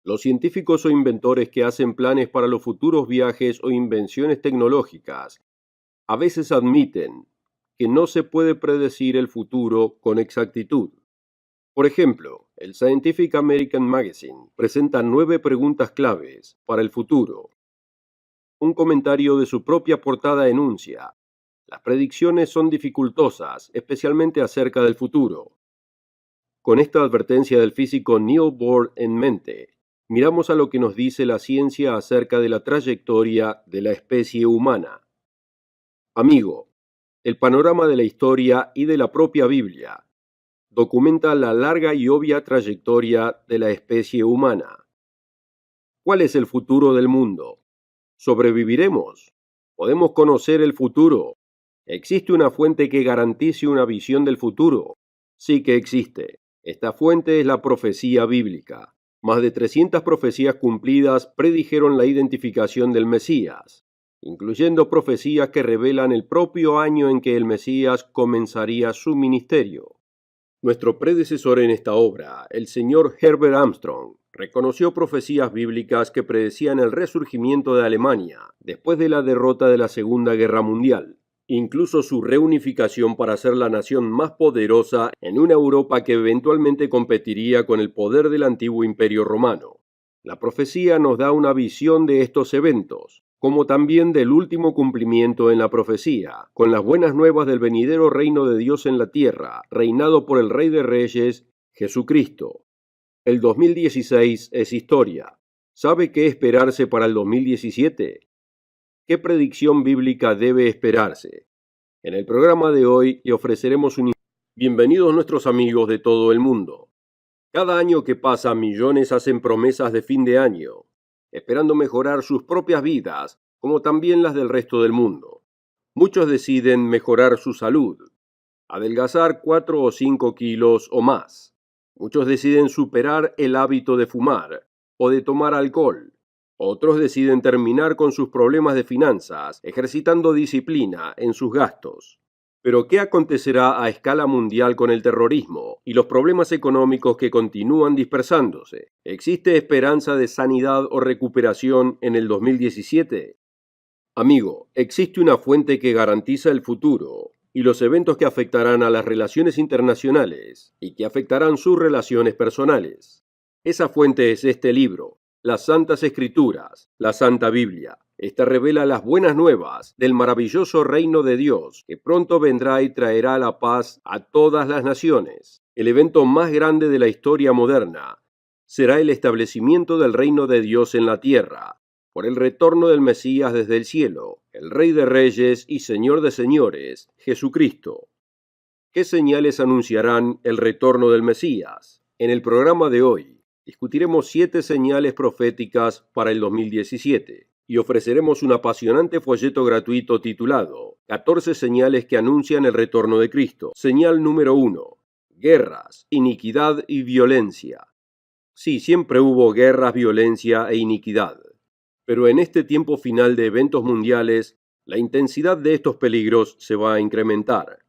Los científicos o inventores que hacen planes para los futuros viajes o invenciones tecnológicas a veces admiten que no se puede predecir el futuro con exactitud. Por ejemplo, el Scientific American Magazine presenta 9 preguntas claves para el futuro. Un comentario de su propia portada enuncia: las predicciones son dificultosas, especialmente acerca del futuro. Con esta advertencia del físico Niels Bohr en mente, miramos a lo que nos dice la ciencia acerca de la trayectoria de la especie humana. Amigo, el panorama de la historia y de la propia Biblia documenta la larga y obvia trayectoria de la especie humana. ¿Cuál es el futuro del mundo? ¿Sobreviviremos? ¿Podemos conocer el futuro? ¿Existe una fuente que garantice una visión del futuro? Sí que existe. Esta fuente es la profecía bíblica. Más de 300 profecías cumplidas predijeron la identificación del Mesías, incluyendo profecías que revelan el propio año en que el Mesías comenzaría su ministerio. Nuestro predecesor en esta obra, el señor Herbert Armstrong, reconoció profecías bíblicas que predecían el resurgimiento de Alemania después de la derrota de la Segunda Guerra Mundial, incluso su reunificación para ser la nación más poderosa en una Europa que eventualmente competiría con el poder del antiguo Imperio Romano. La profecía nos da una visión de estos eventos, como también del último cumplimiento en la profecía, con las buenas nuevas del venidero reino de Dios en la tierra, reinado por el Rey de Reyes, Jesucristo. El 2016 es historia. ¿Sabe qué esperarse para el 2017? ¿Qué predicción bíblica debe esperarse? En el programa de hoy le ofreceremos un... Bienvenidos nuestros amigos de todo el mundo. Cada año que pasa, millones hacen promesas de fin de año, esperando mejorar sus propias vidas, como también las del resto del mundo. Muchos deciden mejorar su salud, adelgazar 4 o 5 kilos o más. Muchos deciden superar el hábito de fumar o de tomar alcohol. Otros deciden terminar con sus problemas de finanzas, ejercitando disciplina en sus gastos. Pero ¿qué acontecerá a escala mundial con el terrorismo y los problemas económicos que continúan dispersándose? ¿Existe esperanza de sanidad o recuperación en el 2017? Amigo, existe una fuente que garantiza el futuro y los eventos que afectarán a las relaciones internacionales y que afectarán sus relaciones personales. Esa fuente es este libro, las Santas Escrituras, la Santa Biblia. Esta revela las buenas nuevas del maravilloso reino de Dios, que pronto vendrá y traerá la paz a todas las naciones. El evento más grande de la historia moderna será el establecimiento del reino de Dios en la tierra, por el retorno del Mesías desde el cielo, el Rey de Reyes y Señor de Señores, Jesucristo. ¿Qué señales anunciarán el retorno del Mesías? En el programa de hoy discutiremos 7 señales proféticas para el 2017 y ofreceremos un apasionante folleto gratuito titulado 14 señales que anuncian el retorno de Cristo. Señal número 1. Guerras, iniquidad y violencia. Sí, siempre hubo guerras, violencia e iniquidad. Pero en este tiempo final de eventos mundiales, la intensidad de estos peligros se va a incrementar.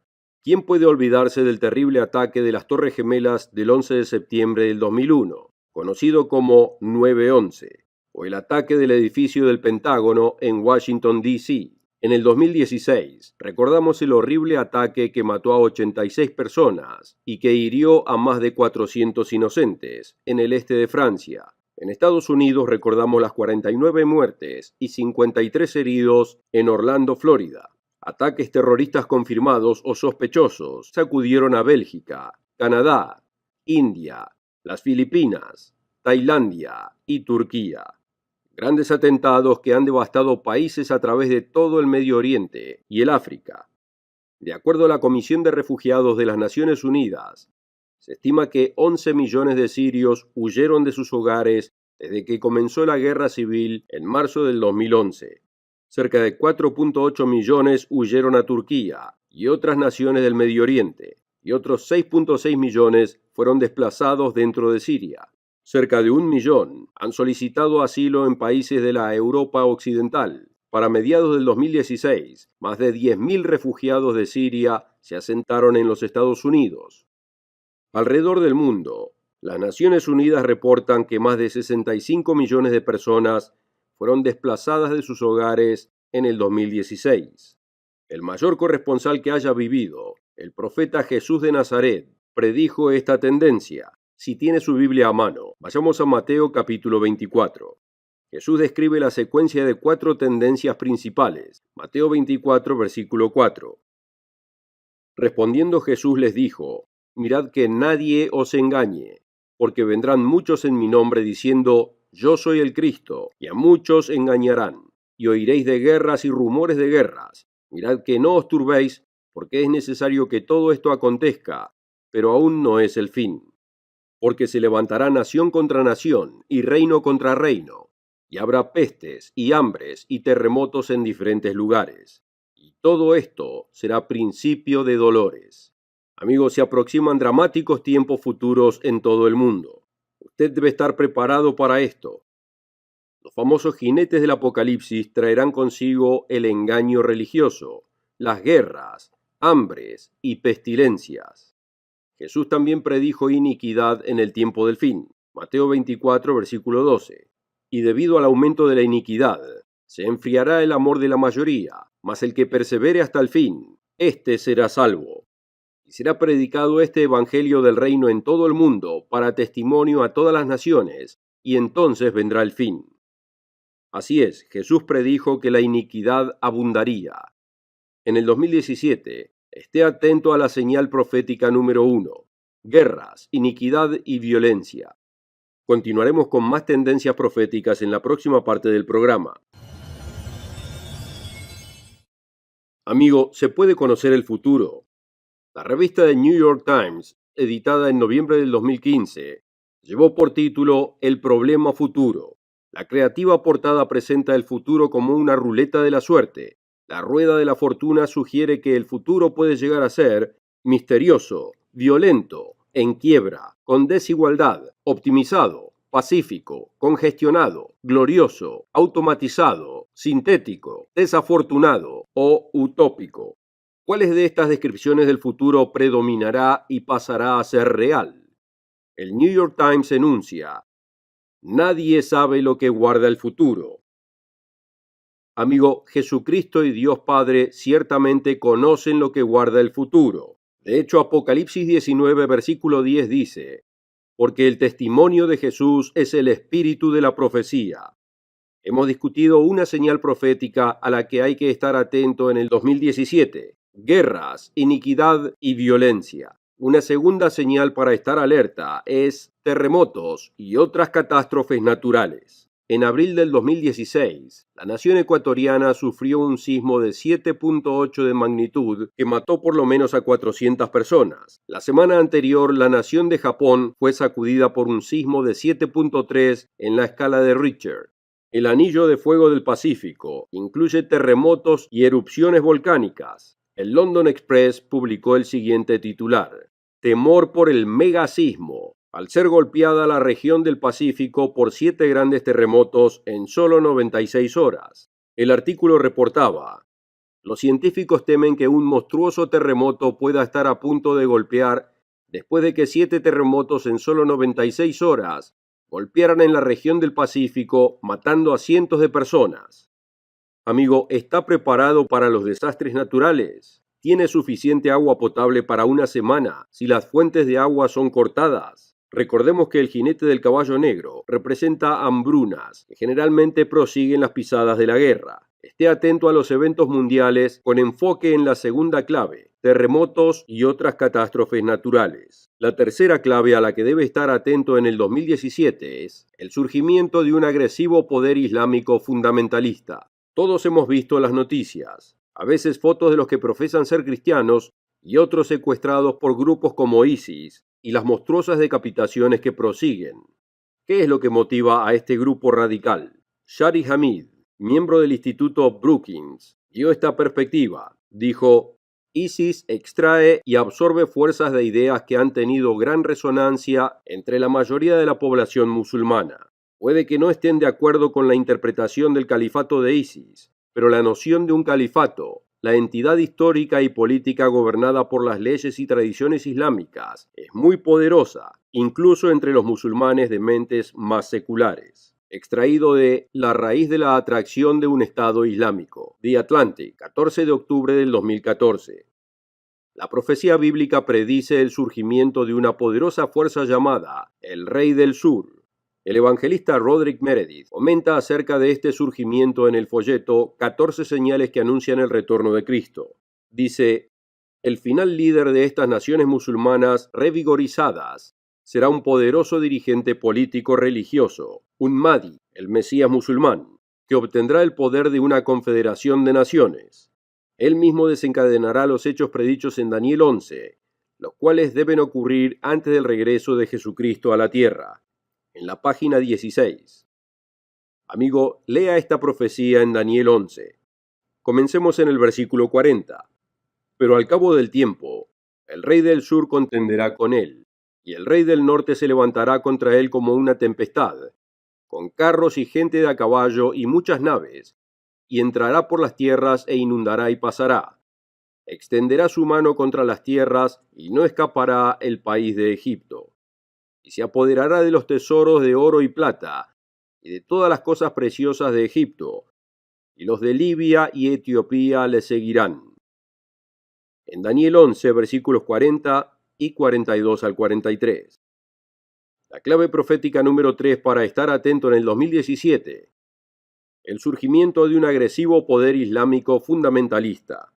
¿Quién puede olvidarse del terrible ataque de las Torres Gemelas del 11 de septiembre del 2001, conocido como 9/11, o el ataque del edificio del Pentágono en Washington, D.C.? En el 2016, recordamos el horrible ataque que mató a 86 personas y que hirió a más de 400 inocentes en el este de Francia. En Estados Unidos recordamos las 49 muertes y 53 heridos en Orlando, Florida. Ataques terroristas confirmados o sospechosos sacudieron a Bélgica, Canadá, India, las Filipinas, Tailandia y Turquía. Grandes atentados que han devastado países a través de todo el Medio Oriente y el África. De acuerdo a la Comisión de Refugiados de las Naciones Unidas, se estima que 11 millones de sirios huyeron de sus hogares desde que comenzó la guerra civil en marzo del 2011. Cerca de 4.8 millones huyeron a Turquía y otras naciones del Medio Oriente, y otros 6.6 millones fueron desplazados dentro de Siria. Cerca de 1 millón han solicitado asilo en países de la Europa Occidental. Para mediados del 2016, más de 10.000 refugiados de Siria se asentaron en los Estados Unidos. Alrededor del mundo, Las Naciones Unidas reportan que más de 65 millones de personas fueron desplazadas de sus hogares en el 2016. El mayor corresponsal que haya vivido, el profeta Jesús de Nazaret, predijo esta tendencia. Si tiene su Biblia a mano, vayamos a Mateo capítulo 24. Jesús describe la secuencia de 4 tendencias principales. Mateo 24, versículo 4. Respondiendo Jesús les dijo: Mirad que nadie os engañe, porque vendrán muchos en mi nombre diciendo: Yo soy el Cristo, y a muchos engañarán, y oiréis de guerras y rumores de guerras. Mirad que no os turbéis, porque es necesario que todo esto acontezca, pero aún no es el fin. Porque se levantará nación contra nación, y reino contra reino, y habrá pestes, y hambres, y terremotos en diferentes lugares. Y todo esto será principio de dolores. Amigos, se aproximan dramáticos tiempos futuros en todo el mundo. Usted debe estar preparado para esto. Los famosos jinetes del Apocalipsis traerán consigo el engaño religioso, las guerras, hambres y pestilencias. Jesús también predijo iniquidad en el tiempo del fin. Mateo 24, versículo 12. Y debido al aumento de la iniquidad, se enfriará el amor de la mayoría, mas el que persevere hasta el fin, éste será salvo. Y será predicado este evangelio del reino en todo el mundo para testimonio a todas las naciones, y entonces vendrá el fin. Así es, Jesús predijo que la iniquidad abundaría. En el 2017, esté atento a la señal profética número 1: guerras, iniquidad y violencia. Continuaremos con más tendencias proféticas en la próxima parte del programa. Amigo, ¿se puede conocer el futuro? La revista The New York Times, editada en noviembre del 2015, llevó por título El problema futuro. La creativa portada presenta el futuro como una ruleta de la suerte. La rueda de la fortuna sugiere que el futuro puede llegar a ser misterioso, violento, en quiebra, con desigualdad, optimizado, pacífico, congestionado, glorioso, automatizado, sintético, desafortunado o utópico. ¿Cuáles de estas descripciones del futuro predominará y pasará a ser real? El New York Times enuncia: nadie sabe lo que guarda el futuro. Amigo, Jesucristo y Dios Padre ciertamente conocen lo que guarda el futuro. De hecho, Apocalipsis 19, versículo 10 dice: porque el testimonio de Jesús es el espíritu de la profecía. Hemos discutido una señal profética a la que hay que estar atento en el 2017: guerras, iniquidad y violencia. Una segunda señal para estar alerta es terremotos y otras catástrofes naturales. En abril del 2016, la nación ecuatoriana sufrió un sismo de 7.8 de magnitud que mató por lo menos a 400 personas. La semana anterior, la nación de Japón fue sacudida por un sismo de 7.3 en la escala de Richter. El anillo de fuego del Pacífico incluye terremotos y erupciones volcánicas. El London Express publicó el siguiente titular: temor por el megasismo, al ser golpeada la región del Pacífico por 7 grandes terremotos en solo 96 horas. El artículo reportaba: los científicos temen que un monstruoso terremoto pueda estar a punto de golpear después de que 7 terremotos en solo 96 horas golpearan en la región del Pacífico, matando a cientos de personas. Amigo, ¿está preparado para los desastres naturales? ¿Tiene suficiente agua potable para una semana si las fuentes de agua son cortadas? Recordemos que el jinete del caballo negro representa hambrunas que generalmente prosiguen las pisadas de la guerra. Esté atento a los eventos mundiales con enfoque en la segunda clave: terremotos y otras catástrofes naturales. La tercera clave a la que debe estar atento en el 2017 es el surgimiento de un agresivo poder islámico fundamentalista. Todos hemos visto las noticias, a veces fotos de los que profesan ser cristianos y otros secuestrados por grupos como ISIS, y las monstruosas decapitaciones que prosiguen. ¿Qué es lo que motiva a este grupo radical? Shari Hamid, miembro del Instituto Brookings, dio esta perspectiva. Dijo: ISIS extrae y absorbe fuerzas de ideas que han tenido gran resonancia entre la mayoría de la población musulmana. Puede que no estén de acuerdo con la interpretación del califato de ISIS, pero la noción de un califato La entidad histórica y política gobernada por las leyes y tradiciones islámicas es muy poderosa, incluso entre los musulmanes de mentes más seculares. Extraído de La raíz de la atracción de un Estado Islámico, The Atlantic, 14 de octubre del 2014. La profecía bíblica predice el surgimiento de una poderosa fuerza llamada el Rey del Sur. El evangelista Roderick Meredith comenta acerca de este surgimiento en el folleto 14 señales que anuncian el retorno de Cristo. Dice: el final líder de estas naciones musulmanas revigorizadas será un poderoso dirigente político religioso, un Mahdi, el Mesías musulmán, que obtendrá el poder de una confederación de naciones. Él mismo desencadenará los hechos predichos en Daniel 11, los cuales deben ocurrir antes del regreso de Jesucristo a la tierra. En la página 16. Amigo, lea esta profecía en Daniel 11. Comencemos en el versículo 40. Pero al cabo del tiempo, el rey del sur contenderá con él, y el rey del norte se levantará contra él como una tempestad, con carros y gente de a caballo y muchas naves, y entrará por las tierras e inundará y pasará. Extenderá su mano contra las tierras y no escapará el país de Egipto. Y se apoderará de los tesoros de oro y plata, y de todas las cosas preciosas de Egipto, y los de Libia y Etiopía le seguirán. En Daniel 11, versículos 40 y 42 al 43. La clave profética número 3 para estar atento en el 2017. El surgimiento de un agresivo poder islámico fundamentalista.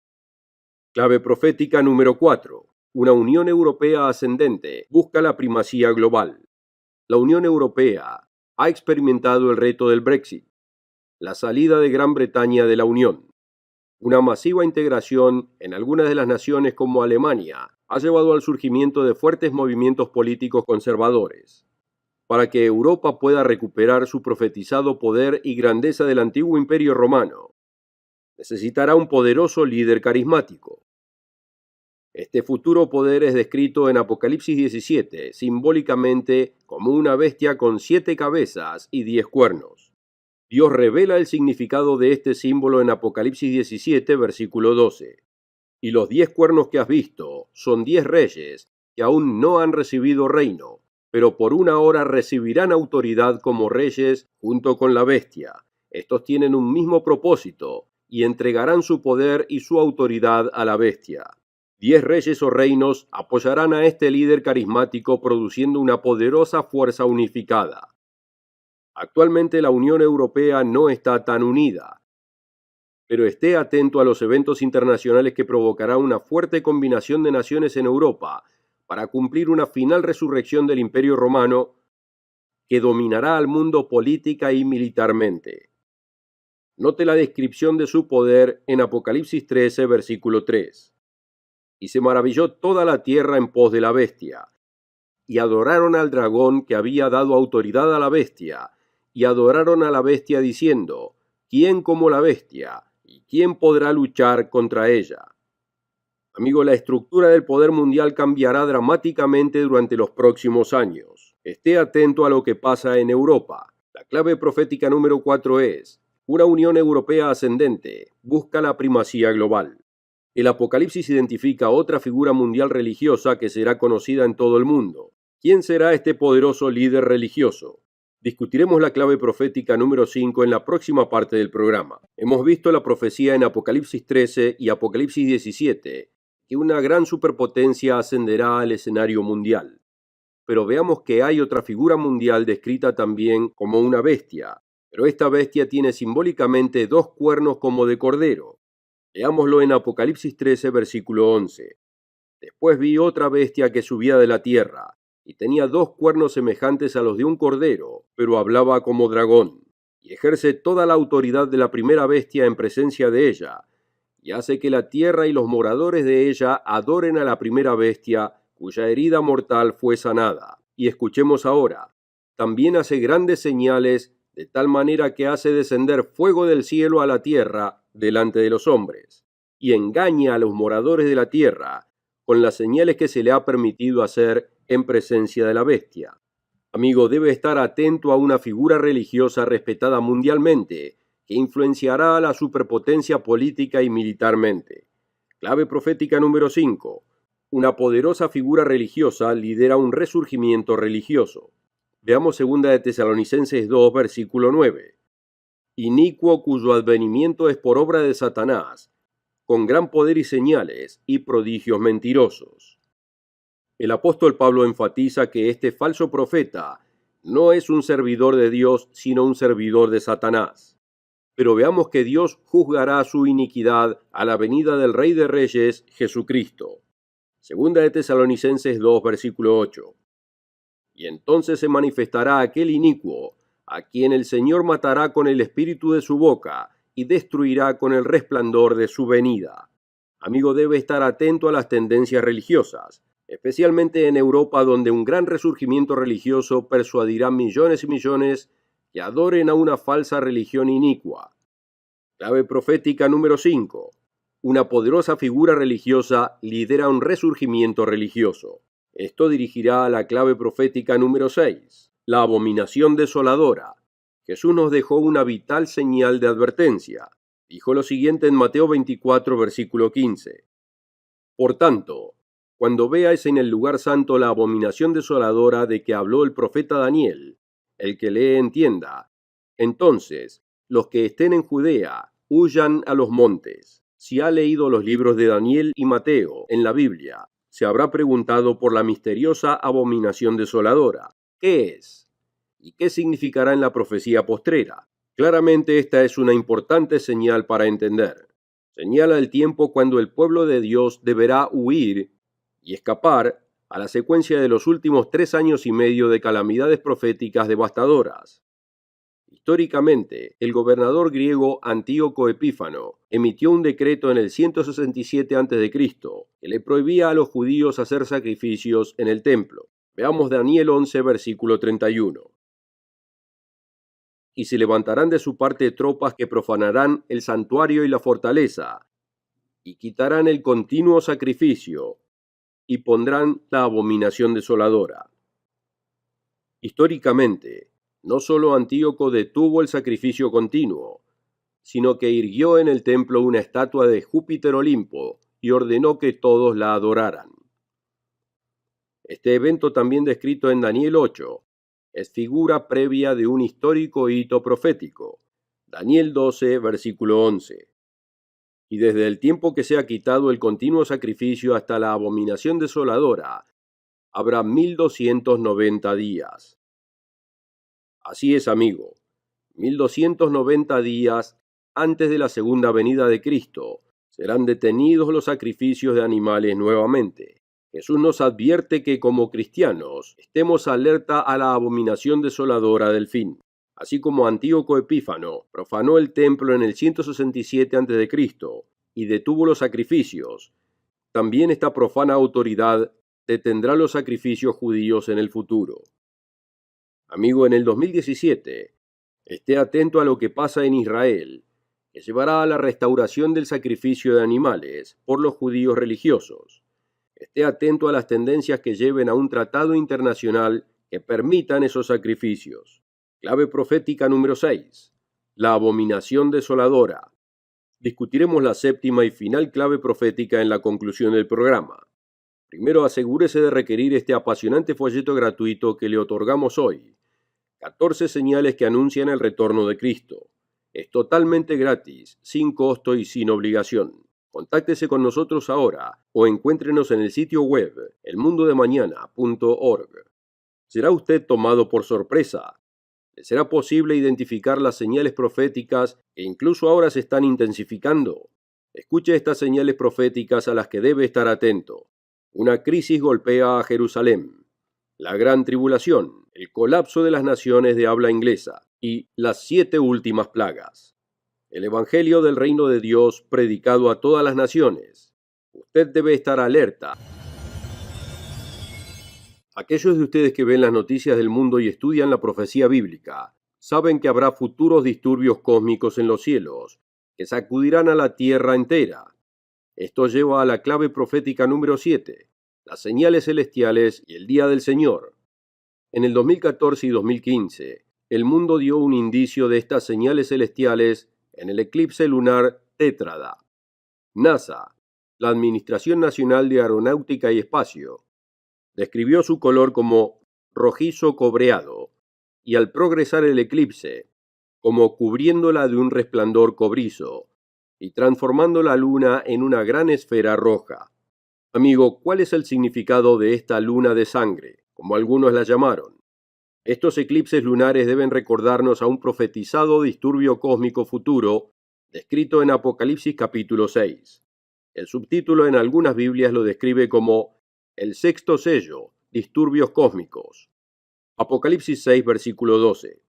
Clave profética número 4. Una Unión Europea ascendente busca la primacía global. La Unión Europea ha experimentado el reto del Brexit, la salida de Gran Bretaña de la Unión. Una masiva integración en algunas de las naciones como Alemania ha llevado al surgimiento de fuertes movimientos políticos conservadores. Para que Europa pueda recuperar su profetizado poder y grandeza del antiguo imperio romano, necesitará un poderoso líder carismático. Este futuro poder es descrito en Apocalipsis 17, simbólicamente como una bestia con 7 cabezas y 10 cuernos. Dios revela el significado de este símbolo en Apocalipsis 17, versículo 12. Y los 10 cuernos que has visto son 10 reyes que aún no han recibido reino, pero por una hora recibirán autoridad como reyes junto con la bestia. Estos tienen un mismo propósito y entregarán su poder y su autoridad a la bestia. 10 reyes o reinos apoyarán a este líder carismático produciendo una poderosa fuerza unificada. Actualmente la Unión Europea no está tan unida, pero esté atento a los eventos internacionales que provocará una fuerte combinación de naciones en Europa para cumplir una final resurrección del Imperio Romano que dominará al mundo política y militarmente. Note la descripción de su poder en Apocalipsis 13, versículo 3. Y se maravilló toda la tierra en pos de la bestia, y adoraron al dragón que había dado autoridad a la bestia, y adoraron a la bestia diciendo: ¿quién como la bestia? ¿Y quién podrá luchar contra ella? Amigo, la estructura del poder mundial cambiará dramáticamente durante los próximos años. Esté atento a lo que pasa en Europa. La clave profética número 4 es: una Unión Europea ascendente busca la primacía global. El Apocalipsis identifica otra figura mundial religiosa que será conocida en todo el mundo. ¿Quién será este poderoso líder religioso? Discutiremos la clave profética número 5 en la próxima parte del programa. Hemos visto la profecía en Apocalipsis 13 y Apocalipsis 17, que una gran superpotencia ascenderá al escenario mundial. Pero veamos que hay otra figura mundial descrita también como una bestia, pero esta bestia tiene simbólicamente 2 cuernos como de cordero. Leámoslo en Apocalipsis 13, versículo 11. Después vi otra bestia que subía de la tierra, y tenía 2 cuernos semejantes a los de un cordero, pero hablaba como dragón, y ejerce toda la autoridad de la primera bestia en presencia de ella, y hace que la tierra y los moradores de ella adoren a la primera bestia, cuya herida mortal fue sanada. Y escuchemos ahora, también hace grandes señales, de tal manera que hace descender fuego del cielo a la tierra delante de los hombres, y engaña a los moradores de la tierra con las señales que se le ha permitido hacer en presencia de la bestia. Amigo, debe estar atento a una figura religiosa respetada mundialmente, que influenciará a la superpotencia política y militarmente. Clave profética número 5. Una poderosa figura religiosa lidera un resurgimiento religioso. Veamos 2 de Tesalonicenses 2, versículo 9. Inicuo cuyo advenimiento es por obra de Satanás, con gran poder y señales y prodigios mentirosos. El apóstol Pablo enfatiza que este falso profeta no es un servidor de Dios, sino un servidor de Satanás. Pero veamos que Dios juzgará su iniquidad a la venida del Rey de Reyes, Jesucristo. 2 de Tesalonicenses 2, versículo 8. Y entonces se manifestará aquel inicuo, a quien el Señor matará con el espíritu de su boca y destruirá con el resplandor de su venida. Amigo, debe estar atento a las tendencias religiosas, especialmente en Europa, donde un gran resurgimiento religioso persuadirá millones y millones que adoren a una falsa religión inicua. Clave profética número 5. Una poderosa figura religiosa lidera un resurgimiento religioso. Esto dirigirá a la clave profética número 6. La abominación desoladora. Jesús nos dejó una vital señal de advertencia. Dijo lo siguiente en Mateo 24, versículo 15. Por tanto, cuando veáis en el lugar santo la abominación desoladora de que habló el profeta Daniel, el que lee entienda, entonces los que estén en Judea huyan a los montes. Si ha leído los libros de Daniel y Mateo en la Biblia, se habrá preguntado por la misteriosa abominación desoladora. ¿Qué es? ¿Y qué significará en la profecía postrera? Claramente esta es una importante señal para entender. Señala el tiempo cuando el pueblo de Dios deberá huir y escapar a la secuencia de los últimos 3 años y medio de calamidades proféticas devastadoras. Históricamente, el gobernador griego Antíoco Epífano emitió un decreto en el 167 a.C. que le prohibía a los judíos hacer sacrificios en el templo. Veamos Daniel 11, versículo 31. Y se levantarán de su parte tropas que profanarán el santuario y la fortaleza, y quitarán el continuo sacrificio, y pondrán la abominación desoladora. Históricamente, no solo Antíoco detuvo el sacrificio continuo, sino que irguió en el templo una estatua de Júpiter Olimpo y ordenó que todos la adoraran. Este evento, también descrito en Daniel 8, es figura previa de un histórico hito profético. Daniel 12, versículo 11. Y desde el tiempo que se ha quitado el continuo sacrificio hasta la abominación desoladora, habrá 1290 días. Así es, amigo, 1290 días antes de la segunda venida de Cristo serán detenidos los sacrificios de animales nuevamente. Jesús nos advierte que como cristianos estemos alerta a la abominación desoladora del fin. Así como Antíoco Epífano profanó el templo en el 167 a.C. y detuvo los sacrificios, también esta profana autoridad detendrá los sacrificios judíos en el futuro. Amigo, en el 2017, esté atento a lo que pasa en Israel, que llevará a la restauración del sacrificio de animales por los judíos religiosos. Esté atento a las tendencias que lleven a un tratado internacional que permitan esos sacrificios. Clave profética número 6. La abominación desoladora. Discutiremos la séptima y final clave profética en la conclusión del programa. Primero, asegúrese de requerir este apasionante folleto gratuito que le otorgamos hoy. 14 señales que anuncian el retorno de Cristo. Es totalmente gratis, sin costo y sin obligación. Contáctese con nosotros ahora o encuéntrenos en el sitio web elmundodemañana.org. ¿Será usted tomado por sorpresa? ¿Le será posible identificar las señales proféticas que incluso ahora se están intensificando? Escuche estas señales proféticas a las que debe estar atento. Una crisis golpea a Jerusalén. La gran tribulación, el colapso de las naciones de habla inglesa y las 7 últimas plagas. El Evangelio del Reino de Dios predicado a todas las naciones. Usted debe estar alerta. Aquellos de ustedes que ven las noticias del mundo y estudian la profecía bíblica, saben que habrá futuros disturbios cósmicos en los cielos, que sacudirán a la tierra entera. Esto lleva a la clave profética número 7, las señales celestiales y el día del Señor. En el 2014 y 2015, el mundo dio un indicio de estas señales celestiales en el eclipse lunar Tétrada. NASA, la Administración Nacional de Aeronáutica y Espacio, describió su color como rojizo cobreado y al progresar el eclipse, como cubriéndola de un resplandor cobrizo y transformando la luna en una gran esfera roja. Amigo, ¿cuál es el significado de esta luna de sangre, como algunos la llamaron? Estos eclipses lunares deben recordarnos a un profetizado disturbio cósmico futuro descrito en Apocalipsis capítulo 6. El subtítulo en algunas Biblias lo describe como el sexto sello, disturbios cósmicos. Apocalipsis 6, versículo 12.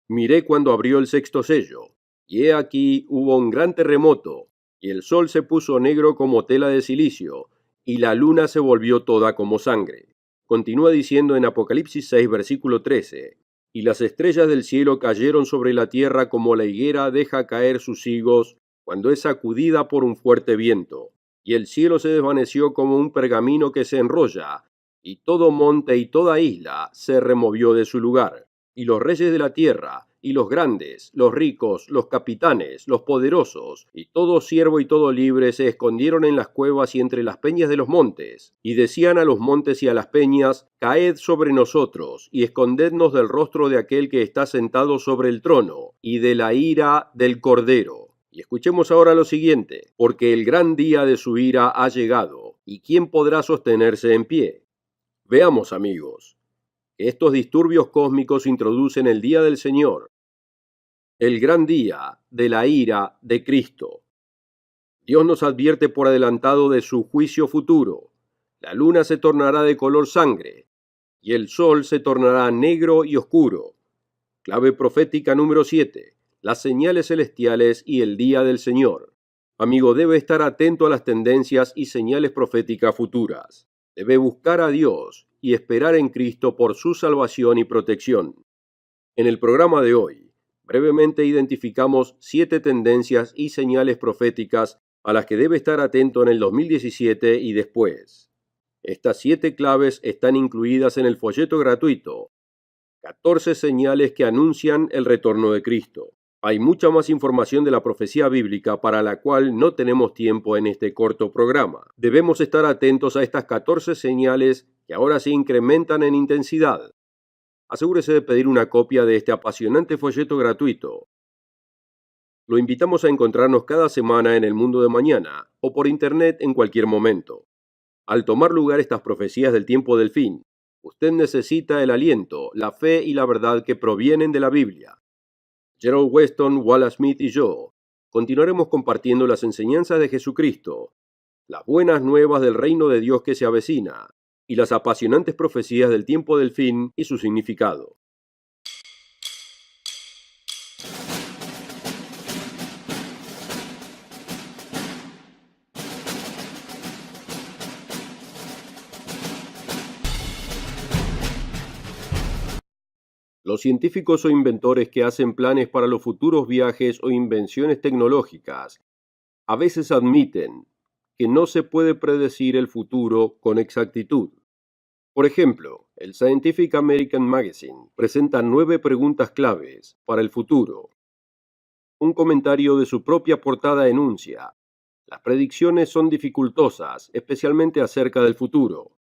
Miré cuando abrió el sexto sello, y he aquí hubo un gran terremoto, y el sol se puso negro como tela de cilicio, y la luna se volvió toda como sangre. Continúa diciendo en Apocalipsis 6, versículo 13, y las estrellas del cielo cayeron sobre la tierra como la higuera deja caer sus higos cuando es sacudida por un fuerte viento, y el cielo se desvaneció como un pergamino que se enrolla, y todo monte y toda isla se removió de su lugar, y los reyes de la tierra, y los grandes, los ricos, los capitanes, los poderosos, y todo siervo y todo libre se escondieron en las cuevas y entre las peñas de los montes, y decían a los montes y a las peñas, caed sobre nosotros, y escondednos del rostro de aquel que está sentado sobre el trono, y de la ira del Cordero. Y escuchemos ahora lo siguiente, porque el gran día de su ira ha llegado, ¿y quién podrá sostenerse en pie? Veamos, amigos, que estos disturbios cósmicos introducen el día del Señor, el gran día de la ira de Cristo. Dios nos advierte por adelantado de su juicio futuro. La luna se tornará de color sangre, y el sol se tornará negro y oscuro. Clave profética número 7. Las señales celestiales y el día del Señor. Amigo, debe estar atento a las tendencias y señales proféticas futuras. Debe buscar a Dios y esperar en Cristo por su salvación y protección. En el programa de hoy, brevemente identificamos 7 tendencias y señales proféticas a las que debe estar atento en el 2017 y después. Estas 7 claves están incluidas en el folleto gratuito, 14 señales que anuncian el retorno de Cristo. Hay mucha más información de la profecía bíblica para la cual no tenemos tiempo en este corto programa. Debemos estar atentos a estas 14 señales que ahora se incrementan en intensidad. Asegúrese de pedir una copia de este apasionante folleto gratuito. Lo invitamos a encontrarnos cada semana en El Mundo de Mañana o por internet en cualquier momento. Al tomar lugar estas profecías del tiempo del fin, usted necesita el aliento, la fe y la verdad que provienen de la Biblia. Gerald Weston, Wallace Smith y yo continuaremos compartiendo las enseñanzas de Jesucristo, las buenas nuevas del reino de Dios que se avecina y las apasionantes profecías del tiempo del fin y su significado. Los científicos o inventores que hacen planes para los futuros viajes o invenciones tecnológicas a veces admiten que no se puede predecir el futuro con exactitud. Por ejemplo, el Scientific American Magazine presenta 9 preguntas claves para el futuro. Un comentario de su propia portada enuncia: las predicciones son dificultosas, especialmente acerca del futuro.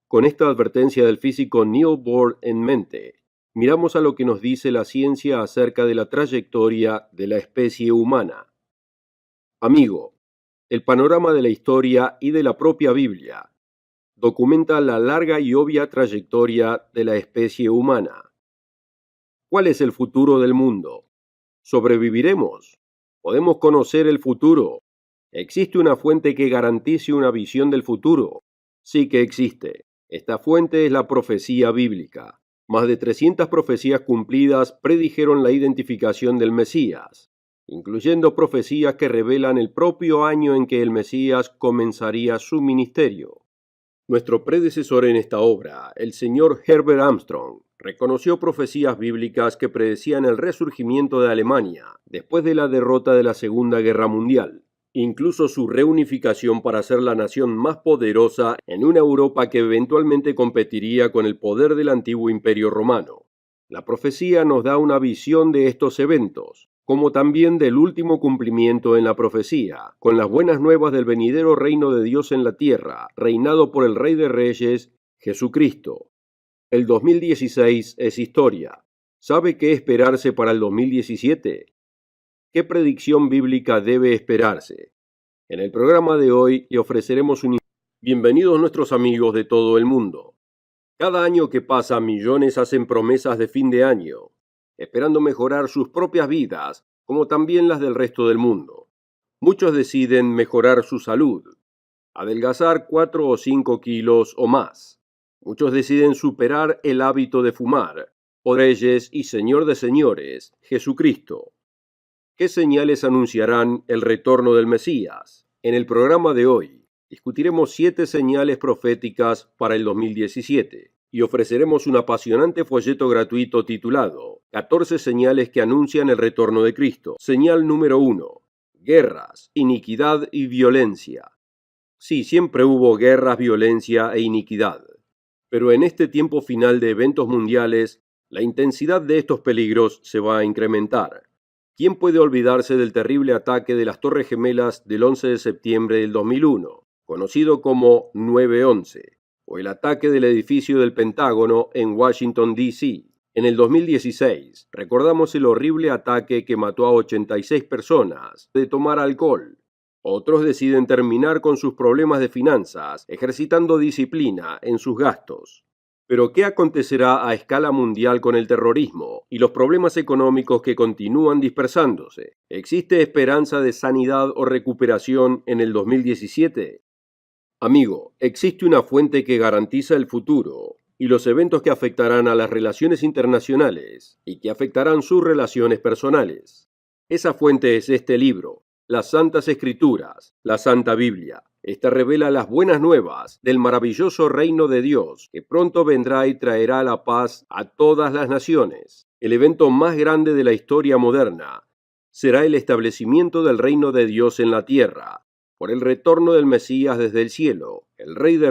Con esta advertencia del físico Niels Bohr en mente, miramos a lo que nos dice la ciencia acerca de la trayectoria de la especie humana. Amigo, el panorama de la historia y de la propia Biblia documenta la larga y obvia trayectoria de la especie humana. ¿Cuál es el futuro del mundo? ¿Sobreviviremos? ¿Podemos conocer el futuro? ¿Existe una fuente que garantice una visión del futuro? Sí que existe. Esta fuente es la profecía bíblica. Más de 300 profecías cumplidas predijeron la identificación del Mesías, incluyendo profecías que revelan el propio año en que el Mesías comenzaría su ministerio. Nuestro predecesor en esta obra, el señor Herbert Armstrong, reconoció profecías bíblicas que predecían el resurgimiento de Alemania después de la derrota de la Segunda Guerra Mundial, incluso su reunificación para ser la nación más poderosa en una Europa que eventualmente competiría con el poder del antiguo Imperio Romano. La profecía nos da una visión de estos eventos, como también del último cumplimiento en la profecía, con las buenas nuevas del venidero reino de Dios en la tierra, reinado por el Rey de Reyes, Jesucristo. El 2016 es historia. ¿Sabe qué esperarse para el 2017? ¿Qué predicción bíblica debe esperarse? En el programa de hoy le ofreceremos un... Bienvenidos nuestros amigos de todo el mundo. Cada año que pasa, millones hacen promesas de fin de año, esperando mejorar sus propias vidas, como también las del resto del mundo. Muchos deciden mejorar su salud, adelgazar 4 o 5 kilos o más. Muchos deciden superar el hábito de fumar, o Reyes y Señor de señores, Jesucristo. ¿Qué señales anunciarán el retorno del Mesías? En el programa de hoy, discutiremos 7 señales proféticas para el 2017 y ofreceremos un apasionante folleto gratuito titulado 14 señales que anuncian el retorno de Cristo. Señal número 1. Guerras, iniquidad y violencia. Sí, siempre hubo guerras, violencia e iniquidad. Pero en este tiempo final de eventos mundiales, la intensidad de estos peligros se va a incrementar. ¿Quién puede olvidarse del terrible ataque de las Torres Gemelas del 11 de septiembre del 2001, conocido como 9/11, o el ataque del edificio del Pentágono en Washington, D.C.? En el 2016, recordamos el horrible ataque que mató a 86 personas de tomar alcohol. Otros deciden terminar con sus problemas de finanzas, ejercitando disciplina en sus gastos. Pero ¿qué acontecerá a escala mundial con el terrorismo y los problemas económicos que continúan dispersándose? ¿Existe esperanza de sanidad o recuperación en el 2017? Amigo, existe una fuente que garantiza el futuro y los eventos que afectarán a las relaciones internacionales y que afectarán sus relaciones personales. Esa fuente es este libro, las Santas Escrituras, la Santa Biblia. Esta revela las buenas nuevas del maravilloso reino de Dios, que pronto vendrá y traerá la paz a todas las naciones. El evento más grande de la historia moderna será el establecimiento del reino de Dios en la tierra, por el retorno del Mesías desde el cielo, el Rey de